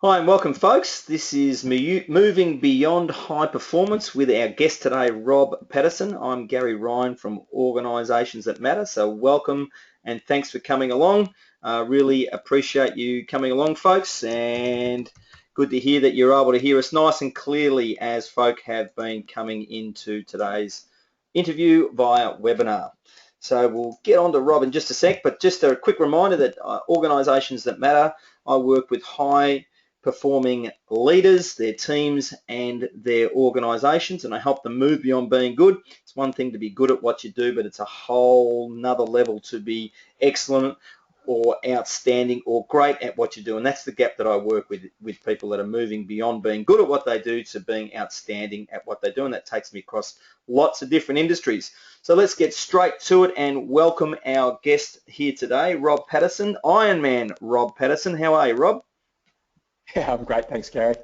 Hi and welcome, folks. This is Moving Beyond High Performance with our guest today, Rob Paterson. I'm Gary Ryan from Organisations That Matter. So welcome and thanks for coming along. Really appreciate you coming along, folks, and good to hear that you're able to hear us nice and clearly as folk have been coming into today's interview via webinar. So we'll get on to Rob in just a sec, but just a quick reminder that Organisations That Matter, I work with high performing leaders, their teams and their organisations, and I help them move beyond being good. It's one thing to be good at what you do, but it's a whole nother level to be excellent or outstanding or great at what you do, and that's the gap that I work with people that are moving beyond being good at what they do to being outstanding at what they do, and that takes me across lots of different industries. So let's get straight to it and welcome our guest here today, Rob Paterson, Ironman Rob Paterson. How are you, Rob? Yeah, I'm great. Thanks, Gary.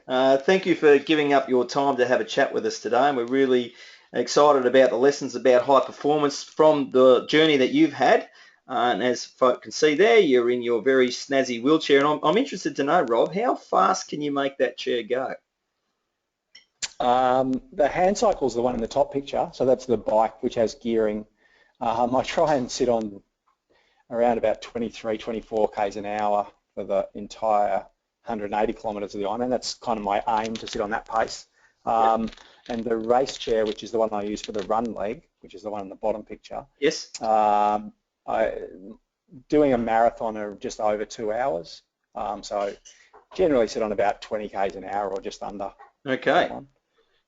Thank you for giving up your time to have a chat with us today, and we're really excited about the lessons about high performance from the journey that you've had. And as folk can see there, you're in your very snazzy wheelchair, and I'm interested to know, Rob, how fast can you make that chair go? The hand cycle is the one in the top picture, so that's the bike which has gearing. I try and sit on around about 23, 24 k's an hour for the entire 180 kilometres of the Ironman. That's kind of my aim, to sit on that pace. And the race chair, which is the one I use for the run leg, which is the one in the bottom picture. Yes. Doing a marathon are just over 2 hours. So generally sit on about 20 k's an hour or just under. Okay.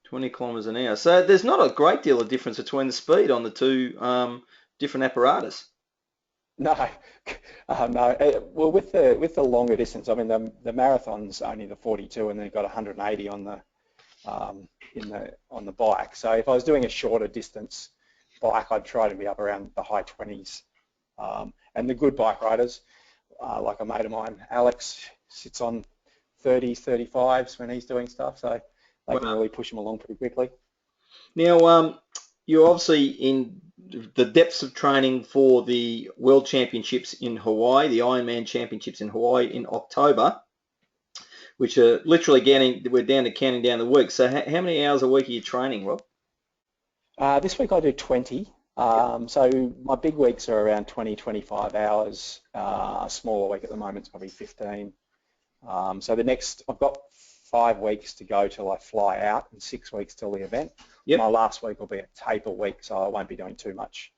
20 kilometres an hour. So there's not a great deal of difference between the speed on the two different apparatus. No, no. Well, with the longer distance, I mean, the marathon's only the 42, and then you've got 180 on the on the bike. So if I was doing a shorter distance bike, I'd try to be up around the high 20s. And the good bike riders, like a mate of mine, Alex, sits on 30s, 35s when he's doing stuff. So they can really push him along pretty quickly. Now, you're obviously in the depths of training for the World Championships in Hawaii, the Ironman Championships in Hawaii in October, which are literally we're down to counting down the weeks. So how many hours a week are you training, Rob? This week I do 20. So my big weeks are around 20, 25 hours. A smaller week at the moment is probably 15. So I've got 5 weeks to go till I fly out and 6 weeks till the event. Yep. My last week will be a taper week, so I won't be doing too much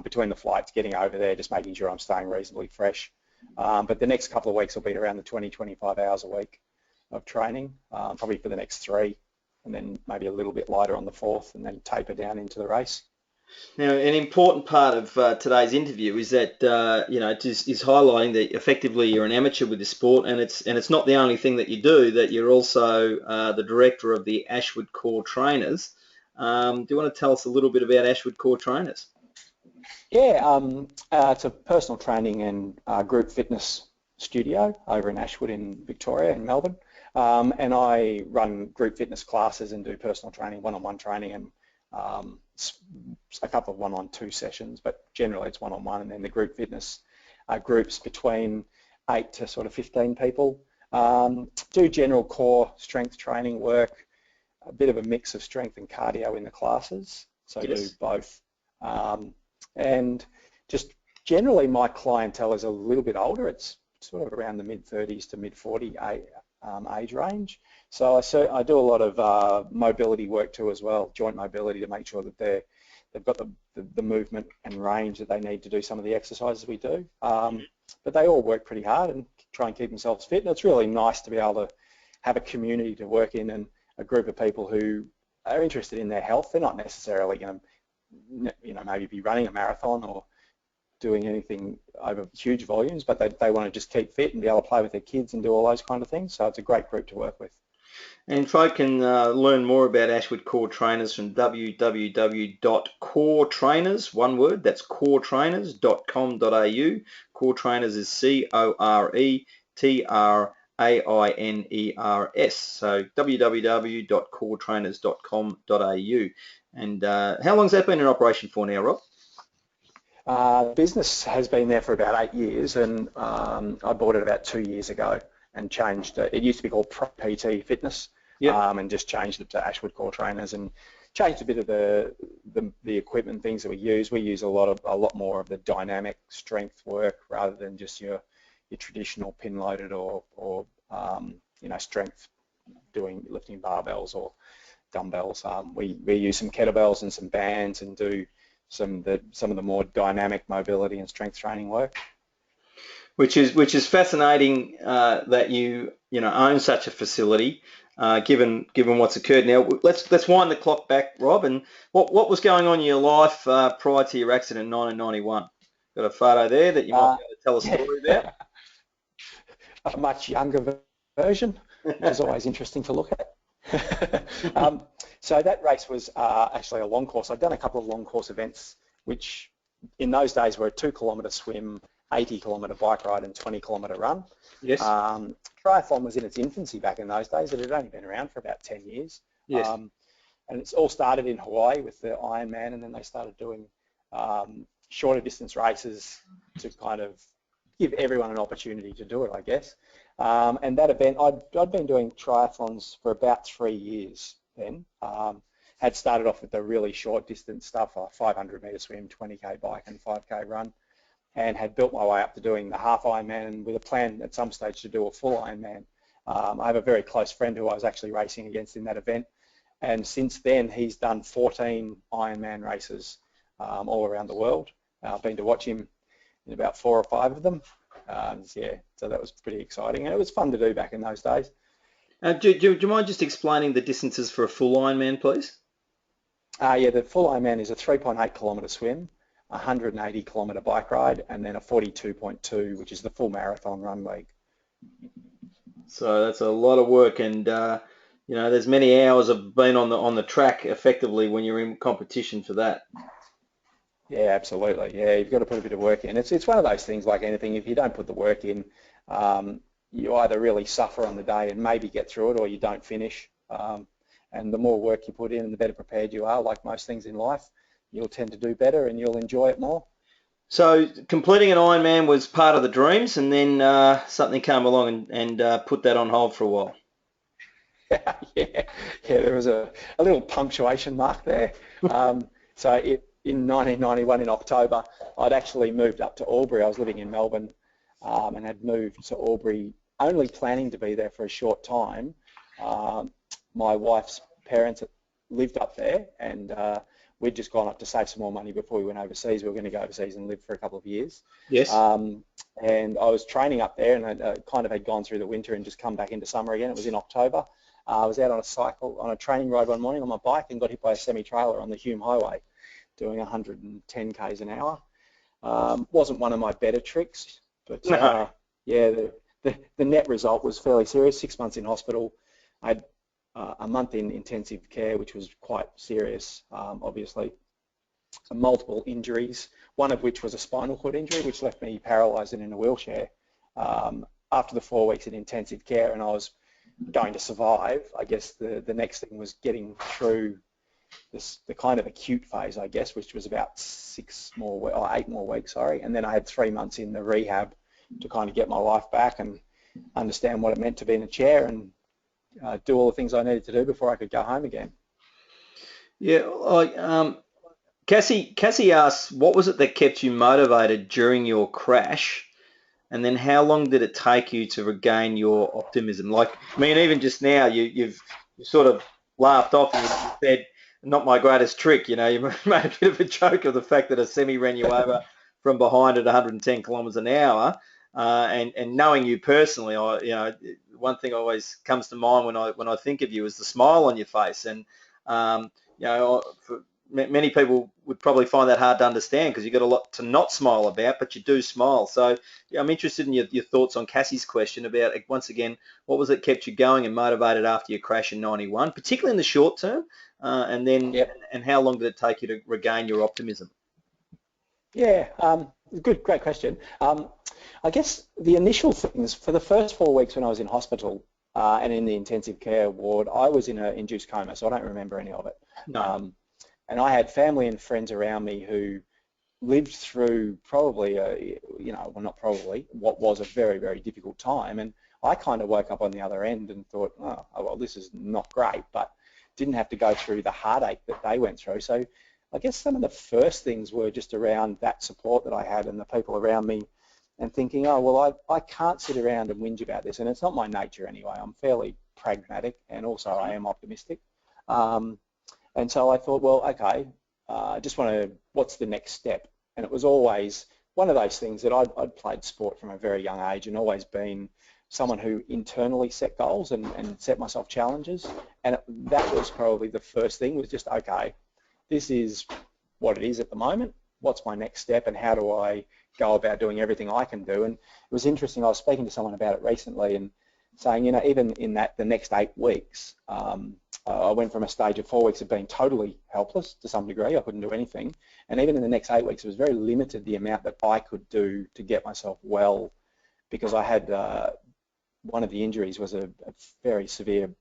between the flights, getting over there, just making sure I'm staying reasonably fresh. But the next couple of weeks will be around the 20, 25 hours a week of training, probably for the next 3, and then maybe a little bit lighter on the 4th, and then taper down into the race. Now, an important part of today's interview is that is highlighting that effectively you're an amateur with this sport, and it's not the only thing that you do. That you're also the director of the Ashwood Core Trainers. Do you want to tell us a little bit about Ashwood Core Trainers? Yeah, it's a personal training and group fitness studio over in Ashwood in Victoria, in Melbourne, and I run group fitness classes and do personal training, one-on-one training, and a couple of 1-on-2 sessions, but generally it's 1-on-1, and then the group fitness groups between 8 to sort of 15 people. Do general core strength training work, a bit of a mix of strength and cardio in the classes, so yes. Do both. And just generally my clientele is a little bit older. It's sort of around the mid-30s to mid-40 age range. So I do a lot of mobility work too as well, joint mobility, to make sure that they've got the movement and range that they need to do some of the exercises we do. But they all work pretty hard and try and keep themselves fit. And it's really nice to be able to have a community to work in, and a group of people who are interested in their health. They're not necessarily going to, maybe be running a marathon or doing anything over huge volumes, but they want to just keep fit and be able to play with their kids and do all those kind of things. So it's a great group to work with. And folk can learn more about Ashwood Core Trainers from www.coretrainers, one word, that's coretrainers.com.au. Core Trainers is CORETRAINERS, so www.coretrainers.com.au. And how long has that been in operation for now, Rob? Business has been there for about 8 years, and I bought it about 2 years ago. and changed. It used to be called PT Fitness, Yep. And just changed it to Ashwood Core Trainers and changed a bit of the equipment, things that we use. We use a lot more of the dynamic strength work rather than just your traditional pin loaded or strength lifting barbells or dumbbells. We use some kettlebells and some bands and do some of the more dynamic mobility and strength training work. Which is fascinating that you own such a facility, given what's occurred. Now let's wind the clock back, Rob. And what was going on in your life prior to your accident in 1991? Got a photo there that you might be able to tell a story about. A much younger version, which is always interesting to look at. So that race was actually a long course. I'd done a couple of long course events, which in those days were a 2-kilometre swim, 80-kilometre bike ride and 20-kilometre run. Yes. Triathlon was in its infancy back in those days. It had only been around for about 10 years. Yes. And it's all started in Hawaii with the Ironman, and then they started doing shorter distance races to kind of give everyone an opportunity to do it, I guess. And that event, I'd been doing triathlons for about 3 years then. Had started off with the really short distance stuff, a 500-metre swim, 20k bike and 5k run, and had built my way up to doing the half Ironman with a plan at some stage to do a full Ironman. I have a very close friend who I was actually racing against in that event, and since then he's done 14 Ironman races all around the world. I've been to watch him in about 4 or 5 of them. So that was pretty exciting, and it was fun to do back in those days. Do you mind just explaining the distances for a full Ironman, please? The full Ironman is a 3.8-kilometre swim, 180-kilometre bike ride, and then a 42.2, which is the full marathon run leg. So that's a lot of work, and there's many hours of being on the track effectively when you're in competition for that. Yeah, absolutely. Yeah, you've got to put a bit of work in. It's one of those things like anything. If you don't put the work in, you either really suffer on the day and maybe get through it, or you don't finish. And the more work you put in, the better prepared you are. Like most things in life, you'll tend to do better and you'll enjoy it more. So completing an Ironman was part of the dreams, and then something came along and put that on hold for a while. Yeah, there was a little punctuation mark there. In 1991 in October, I'd actually moved up to Albury. I was living in Melbourne and had moved to Albury, only planning to be there for a short time. My wife's parents lived up there, and we'd just gone up to save some more money before we went overseas. We were going to go overseas and live for a couple of years. Yes. And I was training up there, and I kind of had gone through the winter and just come back into summer again. It was in October. I was out on a training ride one morning on my bike and got hit by a semi-trailer on the Hume Highway, doing 110 k's an hour. Wasn't one of my better tricks, but No. the net result was fairly serious. 6 months in hospital. I had a month in intensive care, which was quite serious, obviously. Multiple injuries, one of which was a spinal cord injury, which left me paralysed and in a wheelchair. After the 4 weeks in intensive care, and I was going to survive, I guess the next thing was getting through the kind of acute phase, I guess, which was about 8 more weeks, and then I had 3 months in the rehab to kind of get my life back and understand what it meant to be in a chair and do all the things I needed to do before I could go home again. Yeah, Cassie asks, what was it that kept you motivated during your crash? And then how long did it take you to regain your optimism? Even just now, you've sort of laughed off and you said, not my greatest trick. You made a bit of a joke of the fact that a semi ran you over from behind at 110 kilometres an hour. And knowing you personally, one thing always comes to mind when I think of you is the smile on your face. And, for many people would probably find that hard to understand because you've got a lot to not smile about, but you do smile. So I'm interested in your thoughts on Cassie's question about, once again, what was it kept you going and motivated after your crash in 91, particularly in the short term, and how long did it take you to regain your optimism? Yeah, great question. I guess the initial things, for the first 4 weeks when I was in hospital and in the intensive care ward, I was in an induced coma, so I don't remember any of it. No. And I had family and friends around me who lived through what was a very, very difficult time. And I kind of woke up on the other end and thought, oh, well, this is not great, but didn't have to go through the heartache that they went through. So I guess some of the first things were just around that support that I had and the people around me, and thinking, oh, well, I can't sit around and whinge about this, and it's not my nature anyway. I'm fairly pragmatic, and also I am optimistic. And so I thought, well, okay, I just want to, what's the next step? And it was always one of those things that I'd played sport from a very young age and always been someone who internally set goals and set myself challenges. And that was probably the first thing, was just, okay, this is what it is at the moment. What's my next step, and how do I go about doing everything I can do? And it was interesting, I was speaking to someone about it recently and saying, you know, even in the next 8 weeks, I went from a stage of 4 weeks of being totally helpless to some degree. I couldn't do anything. And even in the next 8 weeks, it was very limited the amount that I could do to get myself well, because I had one of the injuries was a very severe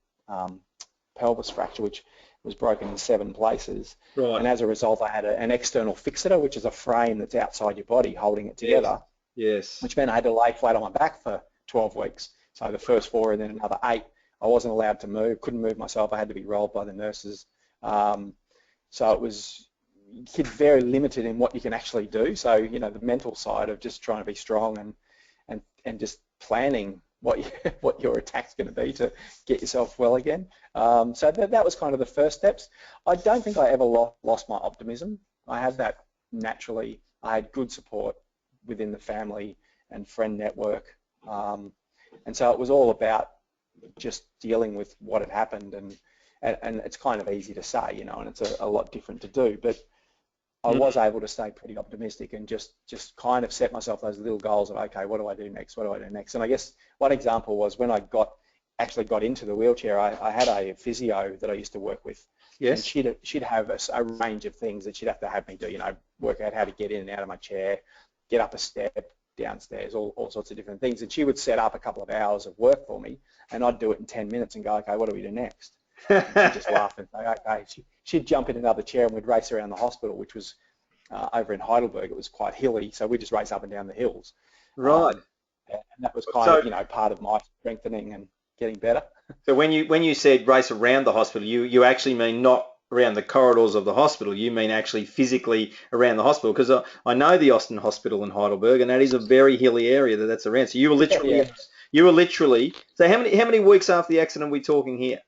pelvis fracture, which was broken in 7 places. Right. And as a result, I had an external fixator, which is a frame that's outside your body holding it together. Yes. Which meant I had to lay flat on my back for 12 weeks. So the first 4 and then another 8, I wasn't allowed to move, couldn't move myself. I had to be rolled by the nurses. So it was very limited in what you can actually do. So, you know, the mental side of just trying to be strong and just planning what your attack's going to be to get yourself well again. So that was kind of the first steps. I don't think I ever lost my optimism. I had that naturally. I had good support within the family and friend network. And so it was all about just dealing with what had happened, and it's kind of easy to say, you know, and it's a lot different to do, but I was able to stay pretty optimistic and just kind of set myself those little goals of, okay, what do I do next? What do I do next? And I guess one example was when I actually got into the wheelchair, I had a physio that I used to work with. Yes. And she'd have a range of things that she'd have to have me do, you know, work out how to get in and out of my chair, get up a step, downstairs, all sorts of different things. And she would set up a couple of hours of work for me, and I'd do it in 10 minutes and go, okay, what do we do next? And she'd just laugh and say, okay. She'd jump in another chair and we'd race around the hospital, which was over in Heidelberg. It was quite hilly, so we'd just race up and down the hills. Right. And that was kind of, you know, part of my strengthening and getting better. So when you said race around the hospital, you actually mean not around the corridors of the hospital, you mean actually physically around the hospital? Because I know the Austin Hospital in Heidelberg, and that is a very hilly area that's around. So you were literally, so how many weeks after the accident are we talking here?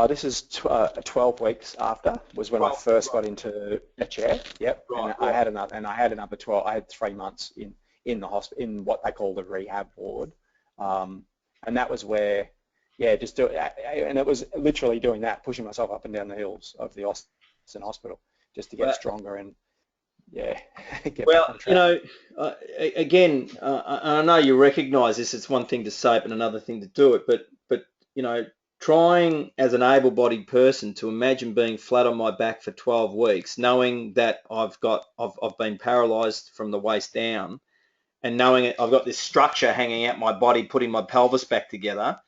This is 12 weeks after was when I first got into a chair. Yep. Right, I had another 12. I had 3 months in the hospital, in what they call the rehab ward, and that was where, yeah, just do it. And it was literally doing that, pushing myself up and down the hills of the Austin Hospital just to get stronger and, yeah, get back on track. You know, again, I know you recognise this. It's one thing to say it and another thing to do it. But you know, trying as an able-bodied person to imagine being flat on my back for 12 weeks, knowing that I've been paralysed from the waist down, and knowing I've got this structure hanging out my body, putting my pelvis back together.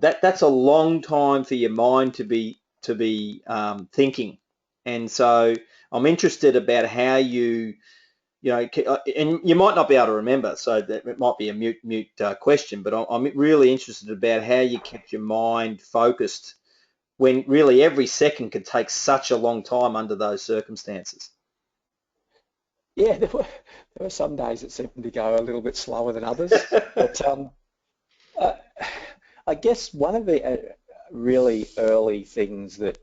That's a long time for your mind to be thinking, and so I'm interested about how you know, and you might not be able to remember, so that it might be a mute question, but I'm really interested about how you kept your mind focused when really every second could take such a long time under those circumstances. Yeah, there were some days that seemed to go a little bit slower than others, but I guess one of the really early things that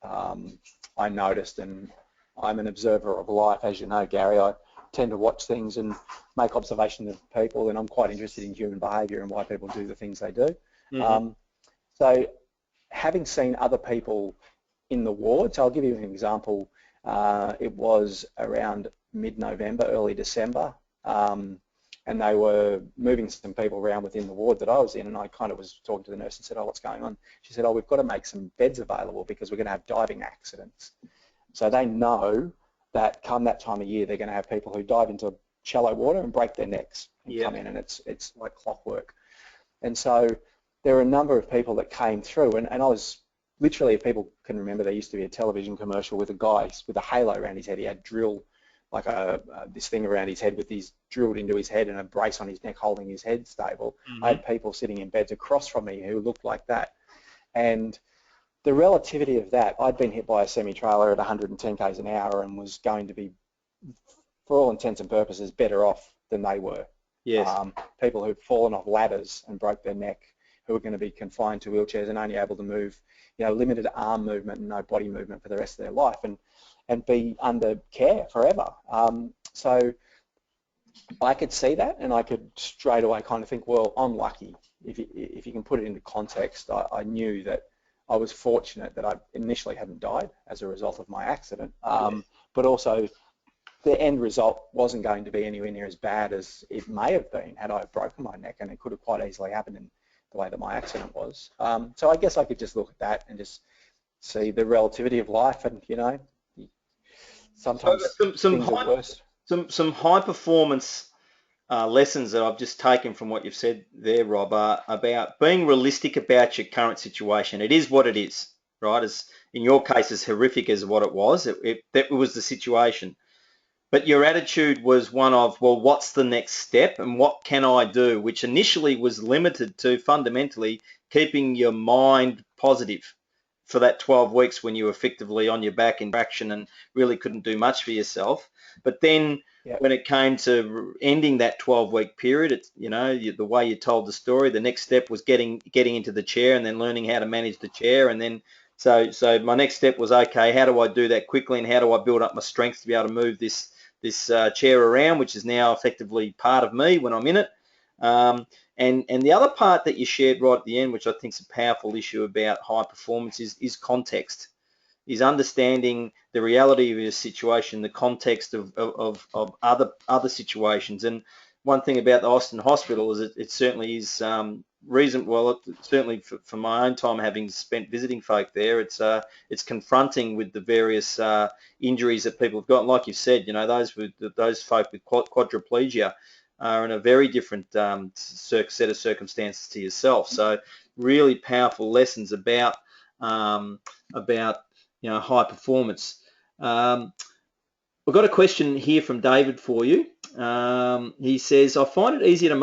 I noticed, and I'm an observer of life, as you know, Gary. I tend to watch things and make observations of people, and I'm quite interested in human behaviour and why people do the things they do. Mm-hmm. So having seen other people in the ward, so I'll give you an example. It was around mid-November, early December, and they were moving some people around within the ward that I was in, and I kind of was talking to the nurse and said, oh, what's going on? She said, oh, we've got to make some beds available because we're going to have diving accidents. So they know that come that time of year, they're going to have people who dive into shallow water and break their necks and come in, and it's like clockwork. And so there were a number of people that came through, and I was literally, if people can remember, there used to be a television commercial with a guy with a halo around his head. He had drill like this thing around his head with these drilled into his head and a brace on his neck holding his head stable. I had people sitting in beds across from me who looked like that. And the relativity of that, I'd been hit by a semi-trailer at 110 k's an hour and was going to be, for all intents and purposes, better off than they were. Yes. People who'd fallen off ladders and broke their neck, who were going to be confined to wheelchairs and only able to move, limited arm movement and no body movement for the rest of their life, and be under care forever. So I could see that, and I could straight away kind of think, well, I'm lucky. If you can put it into context, I knew that I was fortunate that I initially hadn't died as a result of my accident, but also the end result wasn't going to be anywhere near as bad as it may have been had I broken my neck, and it could have quite easily happened in the way that my accident was. So I guess I could just look at that and just see the relativity of life, and sometimes things are worse. Some high performance lessons that I've just taken from what you've said there, Rob, are about being realistic about your current situation. It is what it is, right? As in your case, as horrific as what it was, that was the situation. But your attitude was one of, well, what's the next step and what can I do? Which initially was limited to fundamentally keeping your mind positive for that 12 weeks when you were effectively on your back in traction and really couldn't do much for yourself. But then when it came to ending that 12-week period, it's, the way you told the story, the next step was getting into the chair and then learning how to manage the chair. And then so my next step was, okay, how do I do that quickly and how do I build up my strength to be able to move this chair around, which is now effectively part of me when I'm in it. And the other part that you shared right at the end, which I think is a powerful issue about high performance, is context, is understanding the reality of your situation, the context of other situations. And one thing about the Austin Hospital is it certainly is certainly for my own time, having spent visiting folk there, it's confronting with the various injuries that people have got. And like you said, those folk with quadriplegia are in a very different set of circumstances to yourself. So really powerful lessons about high performance. We've got a question here from David for you. He says, I find it easier to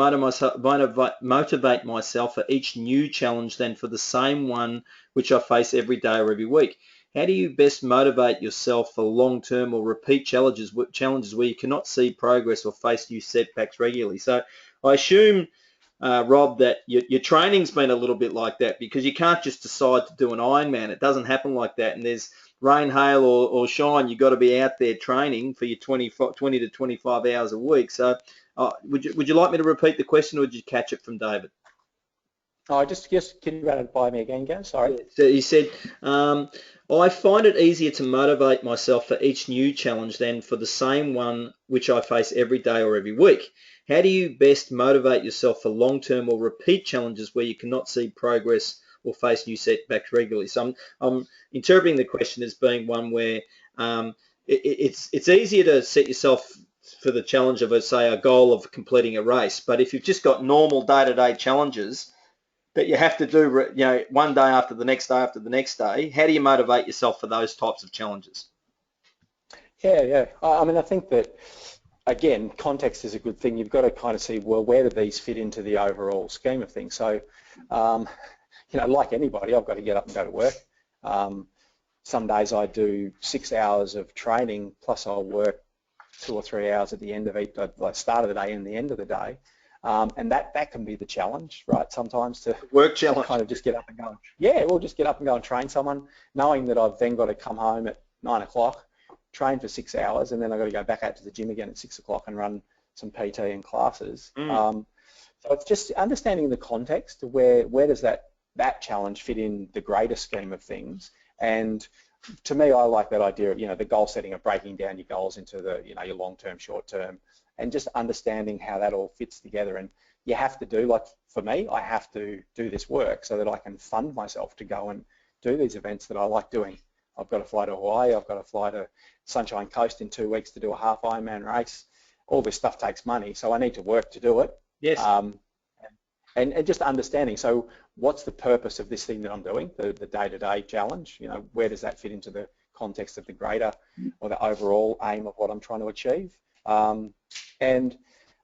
motivate myself for each new challenge than for the same one which I face every day or every week. How do you best motivate yourself for long-term or repeat challenges where you cannot see progress or face new setbacks regularly? So I assume, Rob, that your training's been a little bit like that, because you can't just decide to do an Ironman. It doesn't happen like that. And there's rain, hail, or shine, you've got to be out there training for your 20 to 25 hours a week. So would you like me to repeat the question, or did you catch it from David? Oh, just can you run it by me again, Gaz? Sorry. Yeah. So he said, I find it easier to motivate myself for each new challenge than for the same one which I face every day or every week. How do you best motivate yourself for long-term or repeat challenges where you cannot see progress or face new setbacks regularly? So I'm interpreting the question as being one where it's easier to set yourself for the challenge of, say, a goal of completing a race. But if you've just got normal day-to-day challenges that you have to do, one day after the next day after the next day, how do you motivate yourself for those types of challenges? Yeah. I mean, I think that, again, context is a good thing. You've got to kind of see, well, where do these fit into the overall scheme of things? So, like anybody, I've got to get up and go to work. Some days I do 6 hours of training, plus I'll work 2 or 3 hours at the end of each, like start of the day and the end of the day. And that can be the challenge, right? Sometimes to work challenge, kind of just get up and go. We'll just get up and go and train someone, knowing that I've then got to come home at 9 o'clock, train for 6 hours, and then I've got to go back out to the gym again at 6 o'clock and run some PT and classes. So it's just understanding the context of where does that challenge fit in the greater scheme of things. And to me, I like that idea of, the goal setting of breaking down your goals into the, your long-term, short-term, and just understanding how that all fits together. And you have to do, like for me, I have to do this work so that I can fund myself to go and do these events that I like doing. I've got to fly to Hawaii, I've got to fly to Sunshine Coast in 2 weeks to do a half Ironman race. All this stuff takes money, so I need to work to do it. Yes. And just understanding, so what's the purpose of this thing that I'm doing, the day-to-day challenge? Where does that fit into the context of the greater or the overall aim of what I'm trying to achieve. And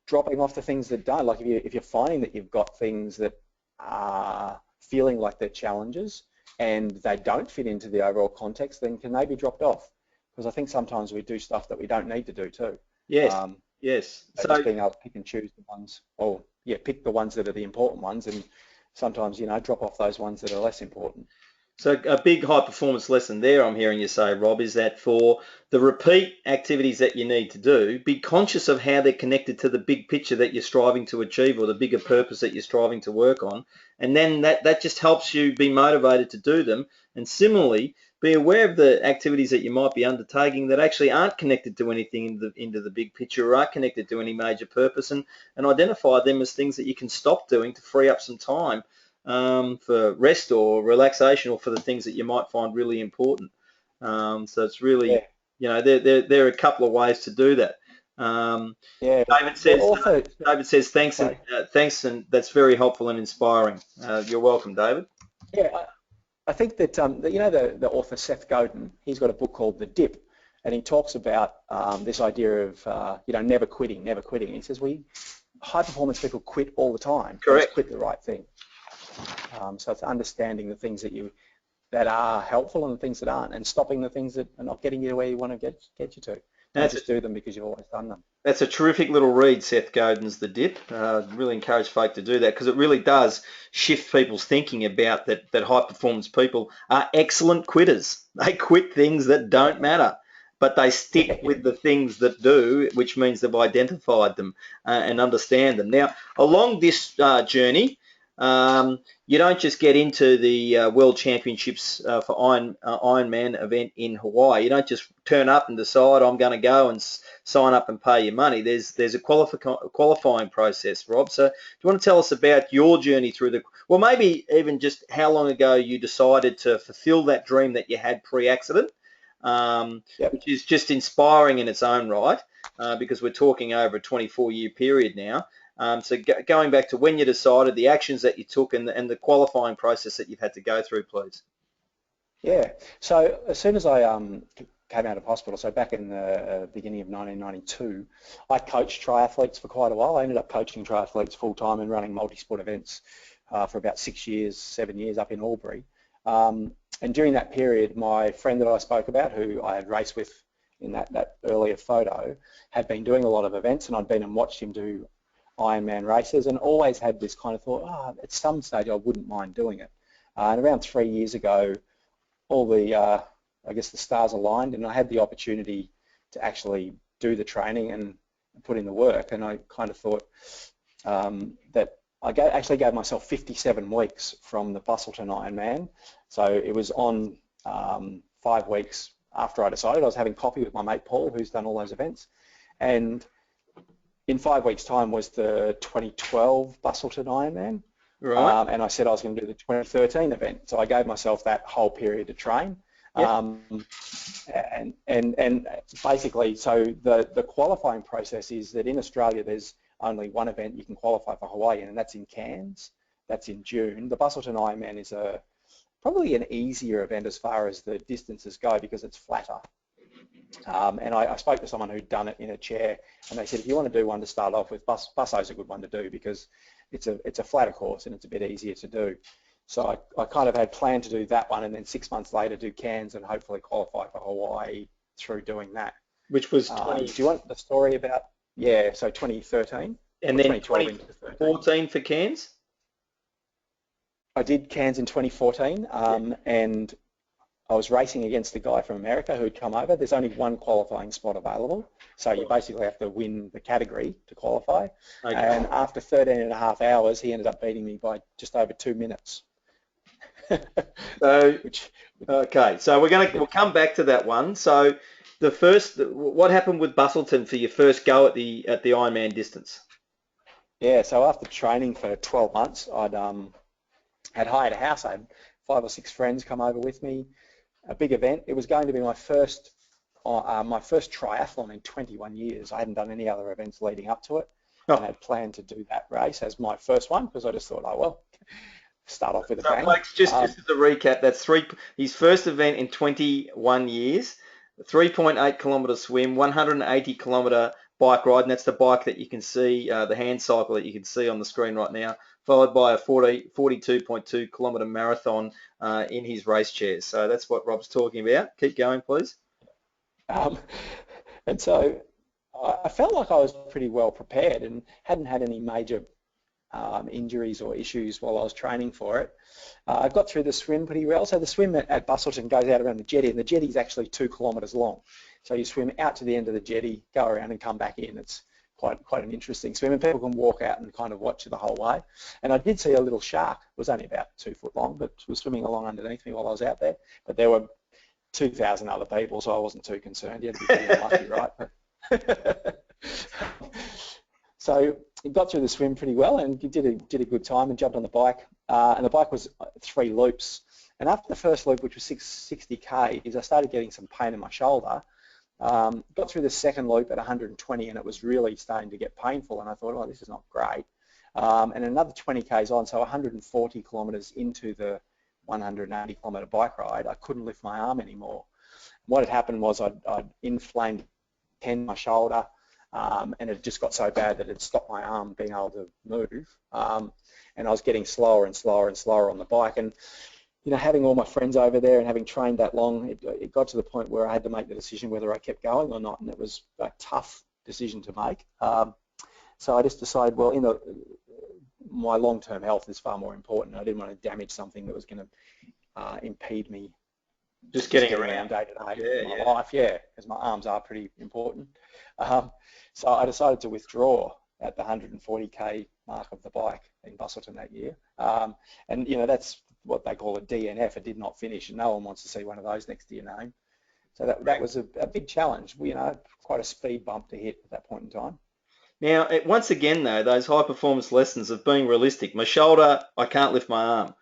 dropping off the things that don't. Like if you're finding that you've got things that are feeling like they're challenges and they don't fit into the overall context, then can they be dropped off? Because I think sometimes we do stuff that we don't need to do too. Yes, yes. So just being able to pick and choose the ones, or yeah, pick the ones that are the important ones, and sometimes, you know, drop off those ones that are less important. So a big high performance lesson there I'm hearing you say, Rob, is that for the repeat activities that you need to do, be conscious of how they're connected to the big picture that you're striving to achieve or the bigger purpose that you're striving to work on. And then that just helps you be motivated to do them. And similarly, be aware of the activities that you might be undertaking that actually aren't connected to anything into the big picture or aren't connected to any major purpose, and identify them as things that you can stop doing to free up some time for rest or relaxation or for the things that you might find really important. So it's really, you know, there are a couple of ways to do that. David says thanks, thanks, and that's very helpful and inspiring. You're welcome, David. Yeah, I think that, you know, the author Seth Godin, he's got a book called The Dip, and he talks about this idea of, you know, never quitting. He says, high performance people quit all the time. Correct. Just quit the right thing. So it's understanding the things that are helpful and the things that aren't, and stopping the things that are not getting you to where you want to get you to. Don't just do them because you've always done them. That's a terrific little read, Seth Godin's The Dip. Really encourage folk to do that, because it really does shift people's thinking about that high performance people are excellent quitters. They quit things that don't matter, but they stick with the things that do, which means they've identified them and understand them. Now, along this journey, you don't just get into the World Championships for Ironman event in Hawaii. You don't just turn up and decide I'm going to go and sign up and pay your money. There's a qualifying process, Rob. So do you want to tell us about your journey through well, maybe even just how long ago you decided to fulfill that dream that you had pre-accident, which is just inspiring in its own right, because we're talking over a 24-year period now. So going back to when you decided, the actions that you took, and the qualifying process that you've had to go through, please. Yeah. So as soon as I came out of hospital, so back in the beginning of 1992, I coached triathletes for quite a while. I ended up coaching triathletes full-time and running multi-sport events for about 7 years up in Albury. And during that period, my friend that I spoke about, who I had raced with in that earlier photo, had been doing a lot of events, and I'd been and watched him do Ironman races, and always had this kind of thought, at some stage I wouldn't mind doing it. And around 3 years ago, all the, I guess the stars aligned, and I had the opportunity to actually do the training and put in the work, and I kind of thought that I actually gave myself 57 weeks from the Busselton Ironman. So it was on 5 weeks after I decided. I was having coffee with my mate Paul, who's done all those events, and in 5 weeks' time was the 2012 Busselton Ironman, right. And I said I was going to do the 2013 event. So I gave myself that whole period to train, and basically, so the qualifying process is that in Australia there's only one event you can qualify for Hawaii, and that's in Cairns. That's in June. The Busselton Ironman is probably an easier event as far as the distances go because it's flatter. And I spoke to someone who'd done it in a chair, and they said, if you want to do one to start off with, Busso's a good one to do because it's a flatter course and it's a bit easier to do. So I kind of had planned to do that one, and then 6 months later do Cairns and hopefully qualify for Hawaii through doing that. Which was do you want the story about? Yeah, so 2013. And then 2014 for Cairns? I did Cairns in 2014, and I was racing against a guy from America who'd come over. There's only one qualifying spot available, so you basically have to win the category to qualify. Okay. And after 13 and a half hours, he ended up beating me by just over 2 minutes. So, okay, so we'll come back to that one. So, what happened with Busselton for your first go at the Ironman distance? Yeah, so after training for 12 months, I'd had hired a house. I had 5 or 6 friends come over with me. A big event. It was going to be my first triathlon in 21 years. I hadn't done any other events leading up to it. I had planned to do that race as my first one because I just thought, oh well, start off with a So, bang. folks, just as a recap, that's his first event in 21 years, 3.8 kilometre swim, 180 kilometre bike ride, and that's the bike that you can see, the hand cycle that you can see on the screen right now, followed by a 42.2 kilometre marathon in his race chair. So that's what Rob's talking about. Keep going, please. Um, and so I felt like I was pretty well prepared and hadn't had any major injuries or issues while I was training for it. I got through the swim pretty well. So the swim at Busselton goes out around the jetty, and the jetty is actually 2 kilometres long. So you swim out to the end of the jetty, go around and come back in. It's quite an interesting swim, and people can walk out and kind of watch it the whole way. And I did see a little shark. It was only about 2 foot long, but was swimming along underneath me while I was out there. But there were 2,000 other people, so I wasn't too concerned. You had to be pretty lucky, right? So he got through the swim pretty well, and he did a good time and jumped on the bike. And the bike was 3 loops. And after the first loop, which was 60 k's, I started getting some pain in my shoulder. Got through the second loop at 120, and it was really starting to get painful. And I thought, oh, this is not great. And another 20 k's on, so 140 kilometres into the 180 kilometre bike ride, I couldn't lift my arm anymore. What had happened was I'd inflamed my shoulder. And it just got so bad that it stopped my arm being able to move. And I was getting slower and slower and slower on the bike. And, having all my friends over there and having trained that long, it got to the point where I had to make the decision whether I kept going or not. And it was a tough decision to make. So I just decided, well, my long-term health is far more important. I didn't want to damage something that was going to impede me Just getting around day to day in my life, because my arms are pretty important. So I decided to withdraw at the 140k mark of the bike in Busselton that year. And that's what they call a DNF, a did not finish, and no one wants to see one of those next to your name. So that was a big challenge, quite a speed bump to hit at that point in time. Now, once again, though, those high-performance lessons of being realistic. My shoulder, I can't lift my arm.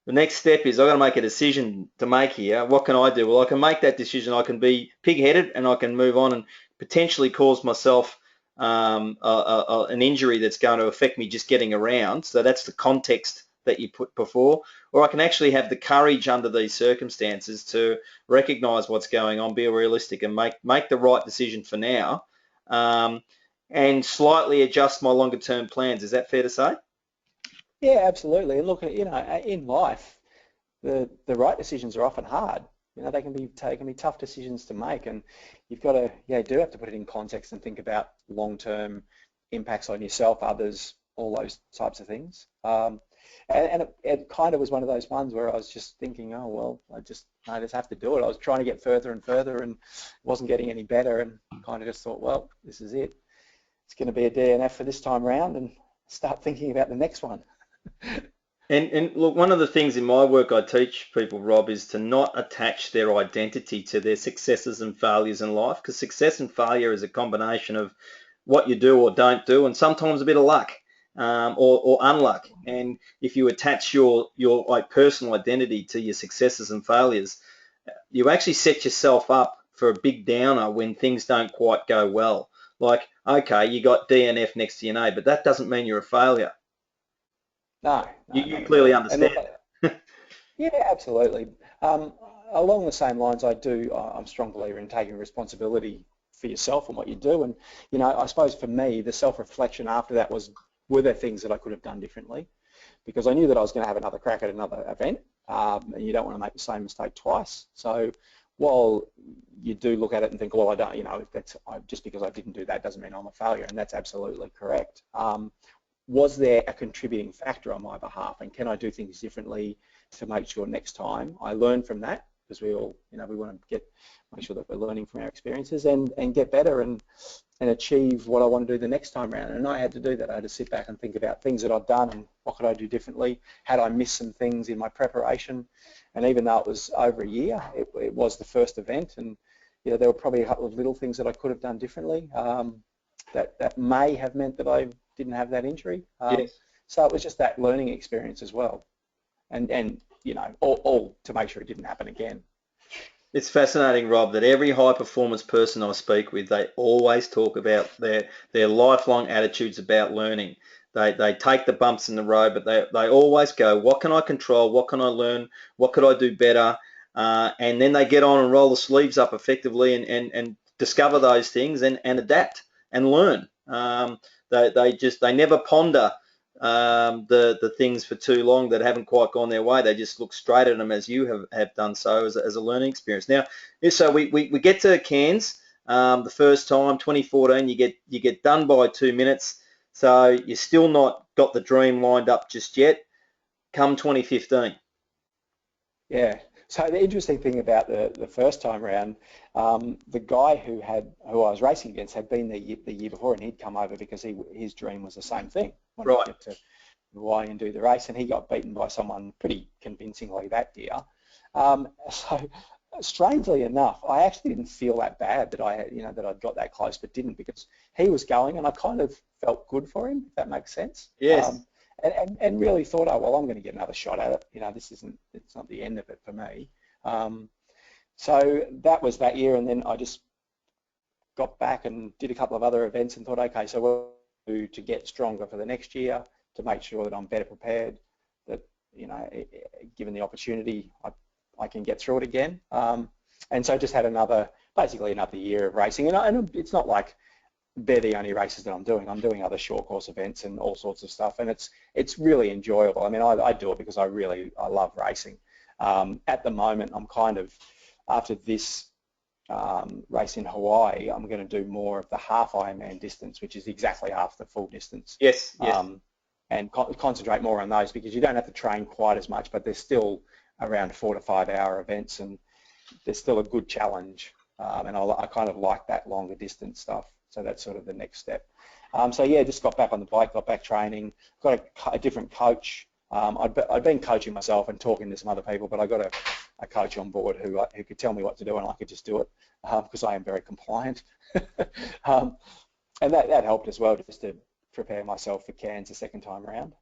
The next step is I've got to make a decision to make here. What can I do? Well, I can make that decision. I can be pig-headed and I can move on and potentially cause myself an injury that's going to affect me just getting around. So that's the context that you put before. Or I can actually have the courage under these circumstances to recognise what's going on, be realistic and make the right decision for now and slightly adjust my longer-term plans. Is that fair to say? Yeah, absolutely. And look, in life, the right decisions are often hard. They can be tough decisions to make, and you've got to, do have to put it in context and think about long-term impacts on yourself, others, all those types of things. And it kind of was one of those ones where I was just thinking, oh well, I just have to do it. I was trying to get further and further, and wasn't getting any better, and kind of just thought, well, this is it. It's going to be a DNF for this time round, and start thinking about the next one. And look, one of the things in my work I teach people, Rob, is to not attach their identity to their successes and failures in life, because success and failure is a combination of what you do or don't do, and sometimes a bit of luck or unluck. And if you attach your personal identity to your successes and failures, you actually set yourself up for a big downer when things don't quite go well. Like, okay, you got DNF next to your name, but that doesn't mean you're a failure. No, you clearly understand. Yeah, absolutely. Along the same lines, I'm a strong believer in taking responsibility for yourself and what you do. And, I suppose for me, the self-reflection after that was, were there things that I could have done differently? Because I knew that I was going to have another crack at another event, and you don't want to make the same mistake twice. So while you do look at it and think, well, I don't, just because I didn't do that doesn't mean I'm a failure, and that's absolutely correct. Was there a contributing factor on my behalf, and can I do things differently to make sure next time I learn from that? Because we all, we want to make sure that we're learning from our experiences and get better and achieve what I want to do the next time around. And I had to do that. I had to sit back and think about things that I've done and what could I do differently. Had I missed some things in my preparation? And even though it was over a year, it was the first event, and there were probably a couple of little things that I could have done differently that may have meant that I didn't have that injury. Yes. So it was just that learning experience as well, and all to make sure it didn't happen again. It's fascinating, Rob, that every high performance person I speak with, they always talk about their lifelong attitudes about learning. They take the bumps in the road, but they always go, what can I control? What can I learn? What could I do better? And then they get on and roll the sleeves up effectively and discover those things and adapt and learn. They never ponder the things for too long that haven't quite gone their way. They just look straight at them, as you have done so as a learning experience. Now, so we get to Cairns the first time, 2014. You get done by 2 minutes, so you're still not got the dream lined up just yet. Come 2015. Yeah. So the interesting thing about the first time round, the guy who I was racing against had been the year before, and he'd come over because his dream was the same thing, wanted Right. to get to Hawaii and do the race, and he got beaten by someone pretty convincingly that year. So strangely enough, I actually didn't feel that bad that I'd got that close, but didn't, because he was going, and I kind of felt good for him, if that makes sense. Yes. And really thought, oh, well, I'm going to get another shot at it. It's not the end of it for me. So that was that year, and then I just got back and did a couple of other events and thought, okay, so what do I do to get stronger for the next year, to make sure that I'm better prepared, that, given the opportunity, I can get through it again. And so just had basically another year of racing. And it's not like they're the only races that I'm doing. I'm doing other short course events and all sorts of stuff, and it's really enjoyable. I mean, I do it because I love racing. At the moment, I'm kind of, after this race in Hawaii, I'm going to do more of the half Ironman distance, which is exactly half the full distance. Yes. Yes. And concentrate more on those, because you don't have to train quite as much, but they're still around 4 to 5 hour events, and there's still a good challenge. And I kind of like that longer distance stuff. So that's sort of the next step. So yeah, just got back on the bike, got back training, got a different coach. I'd been coaching myself and talking to some other people, but I got a coach on board who could tell me what to do, and I could just do it because I am very compliant. And that helped as well, just to prepare myself for Cairns the second time around.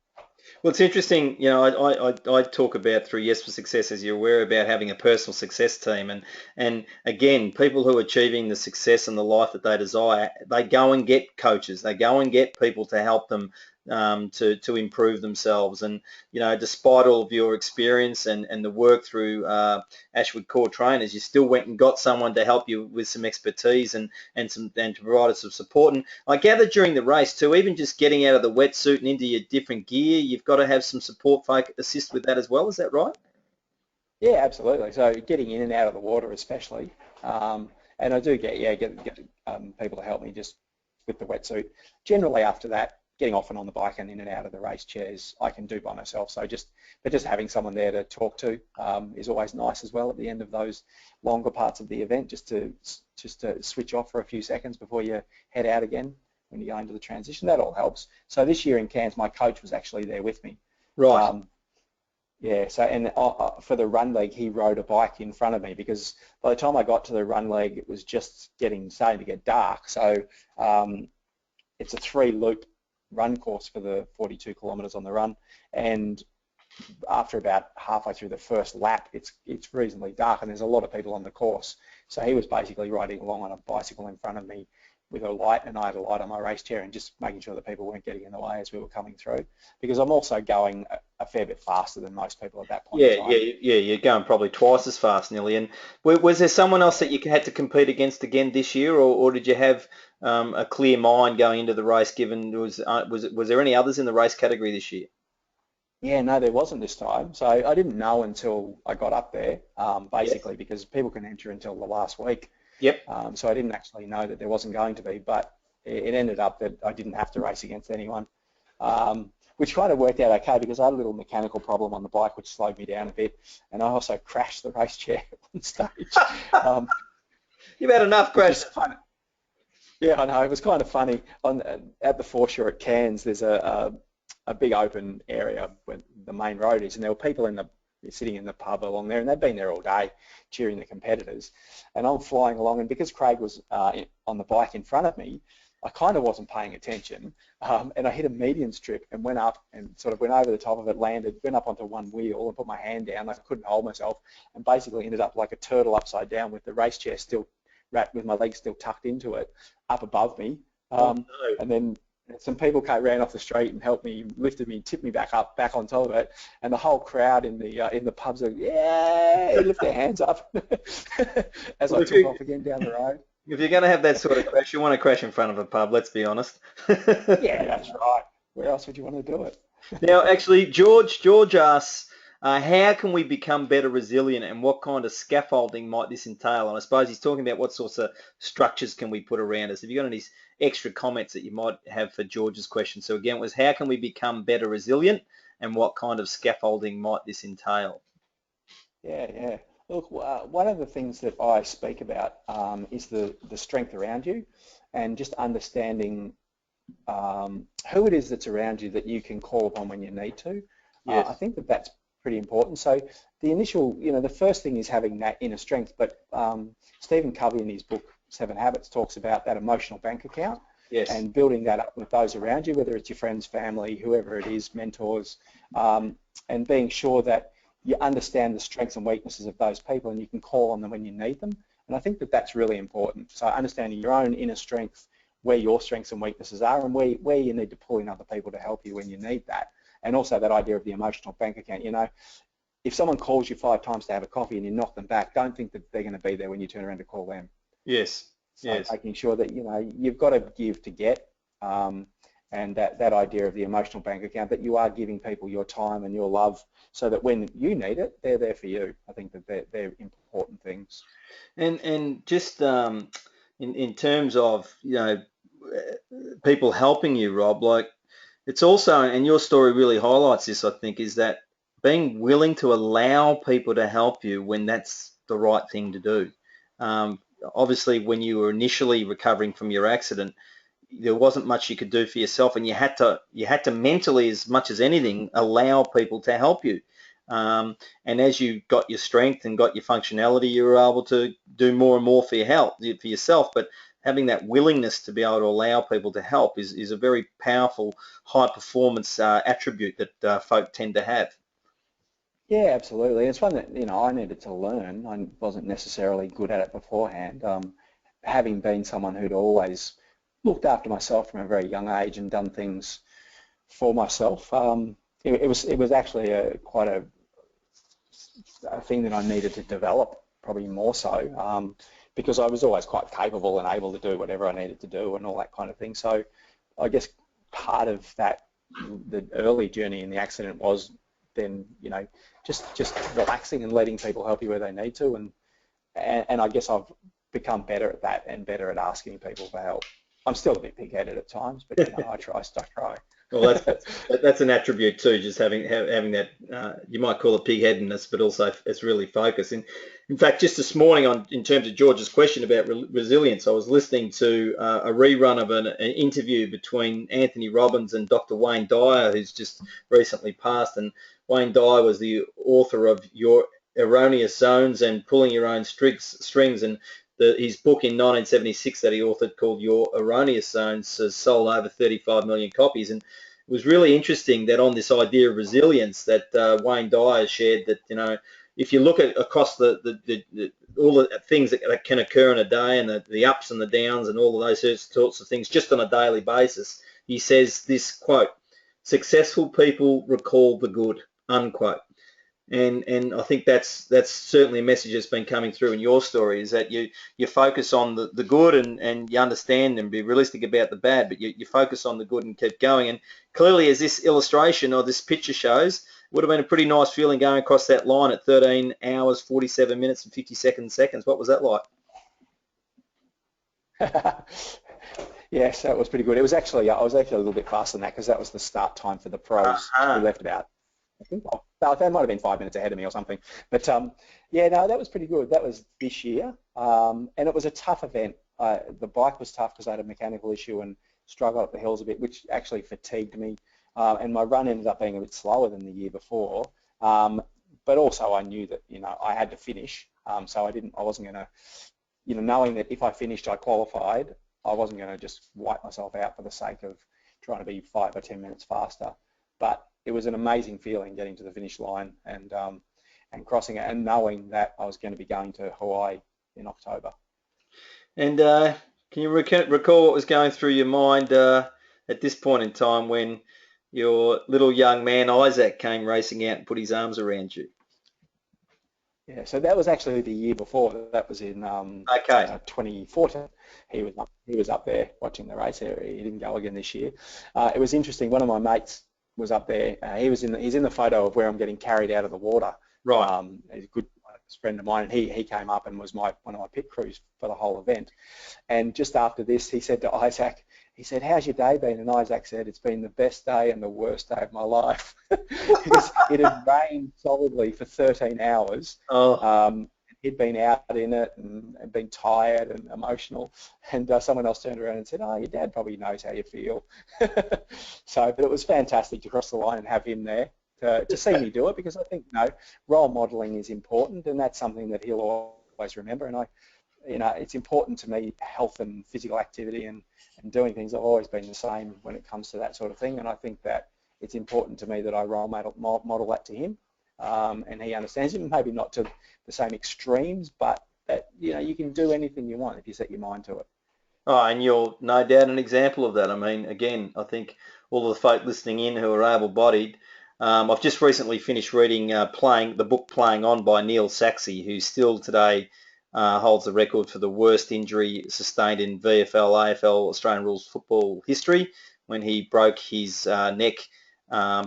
Well, it's interesting, I talk about through Yes for Success, as you're aware, about having a personal success team. And again, people who are achieving the success and the life that they desire, they go and get coaches. They go and get people to help them to improve themselves. And, despite all of your experience and the work through Ashwood Core Trainers, you still went and got someone to help you with some expertise and to provide us some support. And I gather during the race too, even just getting out of the wetsuit and into your different gear, you've got to have some support folk assist with that as well. Is that right? Yeah, absolutely. So getting in and out of the water, especially, and I do get people to help me just with the wetsuit. Generally, after that, getting off and on the bike and in and out of the race chairs, I can do by myself. So just having someone there to talk to is always nice as well at the end of those longer parts of the event, just to switch off for a few seconds before you head out again when you go into the transition. That all helps. So this year in Cairns, my coach was actually there with me. Right. Yeah, so and for the run leg, he rode a bike in front of me, because by the time I got to the run leg, it was just starting to get dark. So it's a 3-loop run course for the 42 kilometres on the run, and after about halfway through the first lap, it's reasonably dark, and there's a lot of people on the course. So he was basically riding along on a bicycle in front of me with a light, and I had a light on my race chair, and just making sure that people weren't getting in the way as we were coming through, because I'm also going a fair bit faster than most people at that point in time. Yeah, you're going probably twice as fast nearly. And was there someone else that you had to compete against again this year, or did you have a clear mind going into the race, given was there any others in the race category this year? Yeah, no, there wasn't this time. So I didn't know until I got up there, basically, Yes. because people can enter until the last week. Yep. So I didn't actually know that there wasn't going to be, but it ended up that I didn't have to race against anyone, which kind of worked out okay, because I had a little mechanical problem on the bike which slowed me down a bit, and I also crashed the race chair on stage. You've had enough crashes. Yeah, I know. It was kind of funny. At the foreshore at Cairns, there's a big open area where the main road is, and there were people sitting in the pub along there, and they'd been there all day cheering the competitors. And I'm flying along, and because Craig was on the bike in front of me, I kind of wasn't paying attention, and I hit a median strip and went up and sort of went over the top of it, landed, went up onto one wheel and put my hand down. I couldn't hold myself, and basically ended up like a turtle upside down with the race chair still wrapped, with my legs still tucked into it, up above me. Oh, no. And then And some people ran off the street and helped me, lifted me, tipped me back on top of it, and the whole crowd in the pubs are, yeah, lift their hands up as Well, I took off again down the road. if you're going to have that sort of crash, you want to crash in front of a pub, let's be honest. Yeah, that's right. Where else would you want to do it? Now, actually, George asks, how can we become better resilient and what kind of scaffolding might this entail? And I suppose he's talking about what sorts of structures can we put around us. Have you got any extra comments that you might have for George's question? So again, it was how can we become better resilient and what kind of scaffolding might this entail? Yeah. Look, one of the things that I speak about is the strength around you, and just understanding who it is that's around you that you can call upon when you need to. Yes. I think that that's pretty important. So the initial, the first thing is having that inner strength, but Stephen Covey in his book, 7 Habits, talks about that emotional bank account. Yes. And building that up with those around you, whether it's your friends, family, whoever it is, mentors, and being sure that you understand the strengths and weaknesses of those people and you can call on them when you need them. And I think that that's really important. So understanding your own inner strength, where your strengths and weaknesses are, and where you need to pull in other people to help you when you need that. And also that idea of the emotional bank account. If someone calls you 5 times to have a coffee and you knock them back, don't think that they're going to be there when you turn around to call them. Yes. So yes. making sure that, you've got to give to get, and that idea of the emotional bank account, that you are giving people your time and your love so that when you need it, they're there for you. I think that they're important things. And just in terms of, people helping you, Rob, like it's also, and your story really highlights this, I think, is that being willing to allow people to help you when that's the right thing to do. Obviously, when you were initially recovering from your accident, there wasn't much you could do for yourself, and you had to mentally, as much as anything, allow people to help you. And as you got your strength and got your functionality, you were able to do more and more for your health, for yourself. But having that willingness to be able to allow people to help is a very powerful high performance attribute that folk tend to have. Yeah, absolutely. It's one that, I needed to learn. I wasn't necessarily good at it beforehand. Having been someone who'd always looked after myself from a very young age and done things for myself, it was actually quite a thing that I needed to develop, probably more so, because I was always quite capable and able to do whatever I needed to do and all that kind of thing. So I guess part of that, the early journey in the accident was then, just relaxing and letting people help you where they need to, and I guess I've become better at that and better at asking people for help. I'm still a bit pig-headed at times, but I try. Well, that's an attribute too, just having that, you might call it pig-headedness, but also it's really focused. And in fact, just this morning, in terms of George's question about resilience, I was listening to a rerun of an interview between Anthony Robbins and Dr. Wayne Dyer, who's just recently passed. And Wayne Dyer was the author of Your Erroneous Zones and Pulling Your Own Strings, and his book in 1976 that he authored called Your Erroneous Zones has sold over 35 million copies. And it was really interesting that on this idea of resilience that Wayne Dyer shared that, if you look at across all the things that can occur in a day and the ups and the downs and all of those sorts of things just on a daily basis, he says this quote, "Successful people recall the good," unquote. And I think that's certainly a message that's been coming through in your story, is that you focus on the good and you understand and be realistic about the bad, but you focus on the good and keep going. And clearly, as this illustration or this picture shows, it would have been a pretty nice feeling going across that line at 13 hours, 47 minutes and 52 seconds. What was that like? Yes, that was pretty good. I was actually a little bit faster than that because that was the start time for the pros. We left about, I think, they might have been 5 minutes ahead of me or something. But yeah, no, that was pretty good. That was this year, and it was a tough event. The bike was tough because I had a mechanical issue and struggled up the hills a bit, which actually fatigued me. And my run ended up being a bit slower than the year before. But also I knew that I had to finish, so I wasn't going to, knowing that if I finished I qualified, I wasn't going to just wipe myself out for the sake of trying to be 5 or 10 minutes faster. But it was an amazing feeling getting to the finish line and crossing it and knowing that I was going to be going to Hawaii in October. And can you recall what was going through your mind at this point in time when your little young man Isaac came racing out and put his arms around you? Yeah, so that was actually the year before. That was in Okay. 2014. He was up there watching the race. He didn't go again this year. It was interesting. One of my mates was up there. He's in the photo of where I'm getting carried out of the water. Right. He's a good friend of mine, and he came up and was one of my pit crews for the whole event. And just after this, he said to Isaac, he said, "How's your day been?" And Isaac said, "It's been the best day and the worst day of my life." Because it had rained solidly for 13 hours. Oh. He'd been out in it and been tired and emotional. And someone else turned around and said, "Oh, your dad probably knows how you feel." But it was fantastic to cross the line and have him there to see me do it, because I think, role modelling is important, and that's something that he'll always remember. And it's important to me, health and physical activity and doing things. I've always been the same when it comes to that sort of thing, and I think that it's important to me that I role model that to him, and he understands it. Maybe not to the same extremes, but that you can do anything you want if you set your mind to it. Oh, and you're no doubt an example of that. I mean, again, I think all of the folk listening in who are able-bodied, I've just recently finished reading the book Playing On by Neil Saxey, who still today holds the record for the worst injury sustained in VFL, AFL, Australian rules football history, when he broke his neck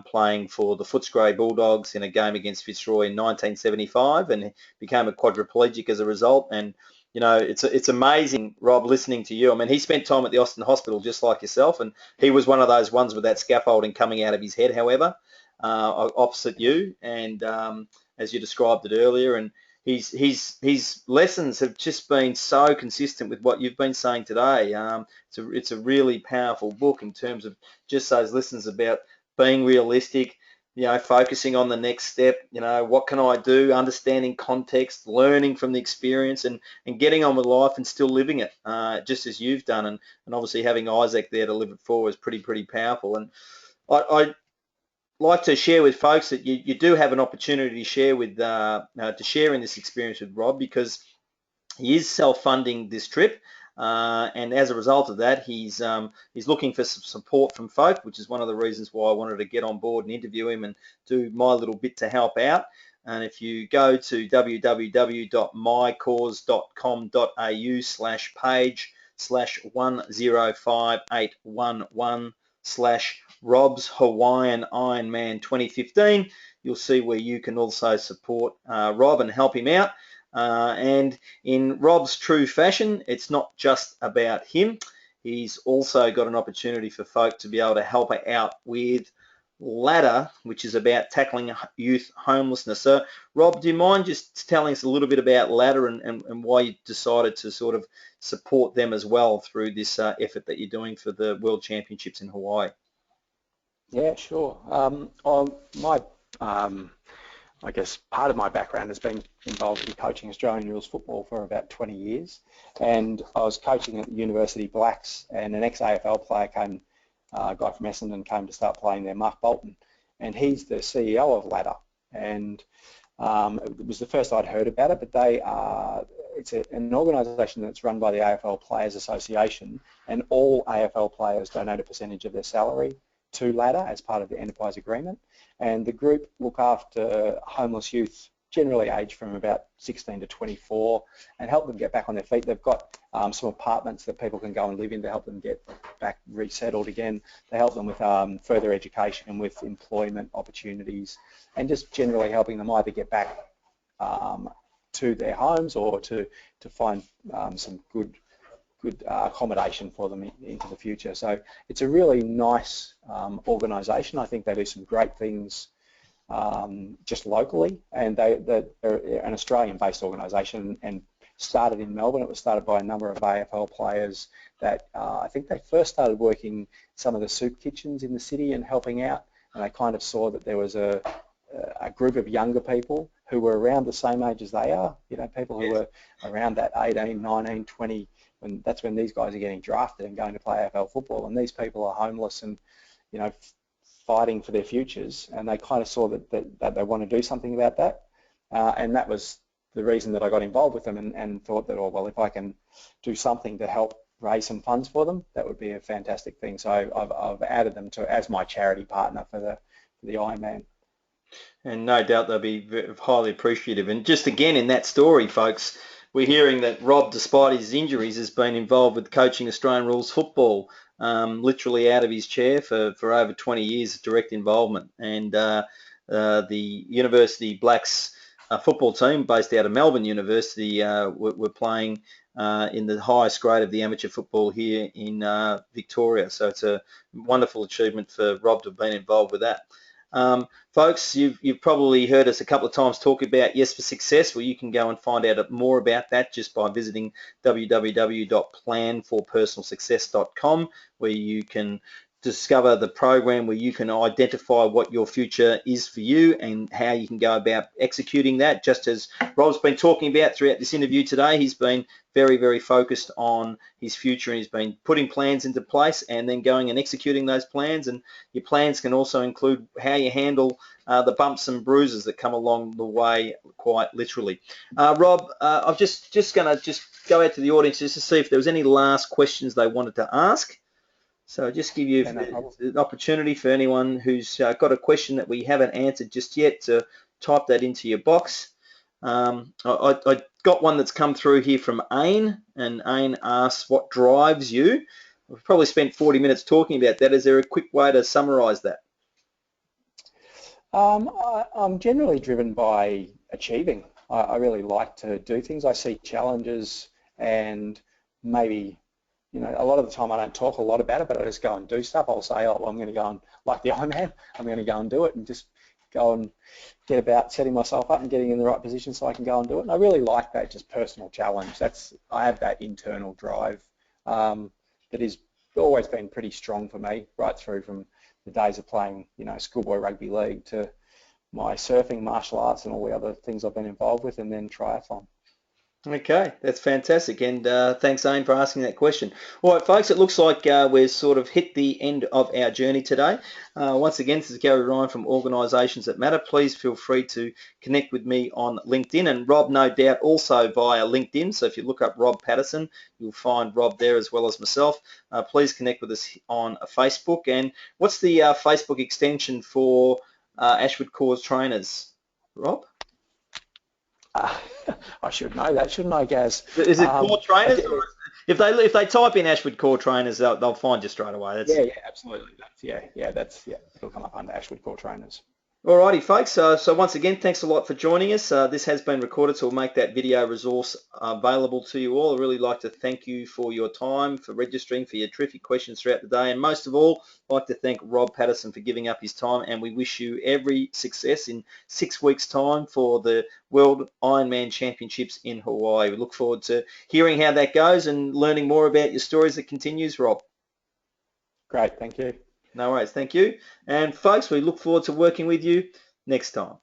playing for the Footscray Bulldogs in a game against Fitzroy in 1975, and became a quadriplegic as a result. And it's amazing, Rob, listening to you. I mean, he spent time at the Austin Hospital just like yourself, and he was one of those ones with that scaffolding coming out of his head, however, opposite you, and as you described it earlier. And his lessons have just been so consistent with what you've been saying today. It's a really powerful book in terms of just those lessons about being realistic, focusing on the next step, what can I do, understanding context, learning from the experience, and getting on with life and still living it, just as you've done. And obviously having Isaac there to live it for is pretty powerful. And I like to share with folks that you do have an opportunity to share to share in this experience with Rob, because he is self-funding this trip. And as a result of that, he's looking for some support from folk, which is one of the reasons why I wanted to get on board and interview him and do my little bit to help out. And if you go to www.mycause.com.au/page/105811/Rob's Hawaiian Ironman 2015, you'll see where you can also support Rob and help him out. And in Rob's true fashion, it's not just about him. He's also got an opportunity for folk to be able to help out with Ladder, which is about tackling youth homelessness. So, Rob, do you mind just telling us a little bit about Ladder and why you decided to sort of support them as well through this effort that you're doing for the World Championships in Hawaii? Yeah, sure. I guess part of my background has been involved in coaching Australian rules football for about 20 years, and I was coaching at the University Blacks, and an ex-AFL player came, a guy from Essendon, came to start playing there, Mark Bolton, and he's the CEO of Ladder, and it was the first I'd heard about it, but it's an organisation that's run by the AFL Players Association, and all AFL players donate a percentage of their salary to Ladder as part of the enterprise agreement. And the group look after homeless youth, generally aged from about 16 to 24, and help them get back on their feet. They've got some apartments that people can go and live in to help them get back resettled again. They help them with further education, with employment opportunities, and just generally helping them either get back to their homes or to find some good accommodation for them into the future. So it's a really nice organisation. I think they do some great things just locally, and they're an Australian-based organisation and started in Melbourne. It was started by a number of AFL players that I think they first started working some of the soup kitchens in the city and helping out, and they kind of saw that there was a group of younger people who were around the same age as they are, people who were around that 18, 19, 20, and that's when these guys are getting drafted and going to play AFL football, and these people are homeless and fighting for their futures, and they kind of saw that they want to do something about that, and that was the reason that I got involved with them, and thought that, oh well, if I can do something to help raise some funds for them, that would be a fantastic thing. So I've added them to as my charity partner for the Ironman. And no doubt they'll be highly appreciative. And just again in that story, folks, we're hearing that Rob, despite his injuries, has been involved with coaching Australian rules football, literally out of his chair for over 20 years of direct involvement. And the University Blacks football team based out of Melbourne University were playing in the highest grade of the amateur football here in Victoria. So it's a wonderful achievement for Rob to have been involved with that. Folks, you've probably heard us a couple of times talk about Yes for Success. Well, you can go and find out more about that just by visiting www.planforpersonalsuccess.com, where you can discover the program where you can identify what your future is for you and how you can go about executing that. Just as Rob's been talking about throughout this interview today, he's been very, very focused on his future, and he's been putting plans into place and then going and executing those plans. And your plans can also include how you handle the bumps and bruises that come along the way, quite literally. Rob, I'm just going to go out to the audience just to see if there was any last questions they wanted to ask. So just give you an opportunity for anyone who's got a question that we haven't answered just yet to type that into your box. I got one that's come through here from Ain, and Ain asks, what drives you? We've probably spent 40 minutes talking about that. Is there a quick way to summarise that? I'm generally driven by achieving. I really like to do things. I see challenges, and maybe, you know, a lot of the time I don't talk a lot about it, but I just go and do stuff. I'll say, oh, I'm going to go and, like the Ironman, I'm going to go and do it, and just go and get about setting myself up and getting in the right position so I can go and do it. And I really like that, just personal challenge. I have that internal drive that has always been pretty strong for me, right through from the days of playing, you know, schoolboy rugby league to my surfing, martial arts, and all the other things I've been involved with, and then triathlon. Okay, that's fantastic, and thanks, Ain, for asking that question. All right, folks, it looks like we've sort of hit the end of our journey today. Once again, this is Gary Ryan from Organisations That Matter. Please feel free to connect with me on LinkedIn, and Rob, no doubt, also via LinkedIn. So if you look up Rob Paterson, you'll find Rob there as well as myself. Please connect with us on Facebook. And what's the Facebook extension for Ashwood Cause Trainers, Rob? I should know that, shouldn't I, Gaz? Is it Core Trainers? Or if they type in Ashwood Core Trainers, they'll find you straight away. Yeah, absolutely. It'll come up under Ashwood Core Trainers. Alrighty, folks. So once again, thanks a lot for joining us. This has been recorded, so we'll make that video resource available to you all. I'd really like to thank you for your time, for registering, for your terrific questions throughout the day, and most of all, I'd like to thank Rob Paterson for giving up his time, and we wish you every success in 6 weeks' time for the World Ironman Championships in Hawaii. We look forward to hearing how that goes and learning more about your stories that continues, Rob. Great, thank you. No worries, thank you. And folks, we look forward to working with you next time.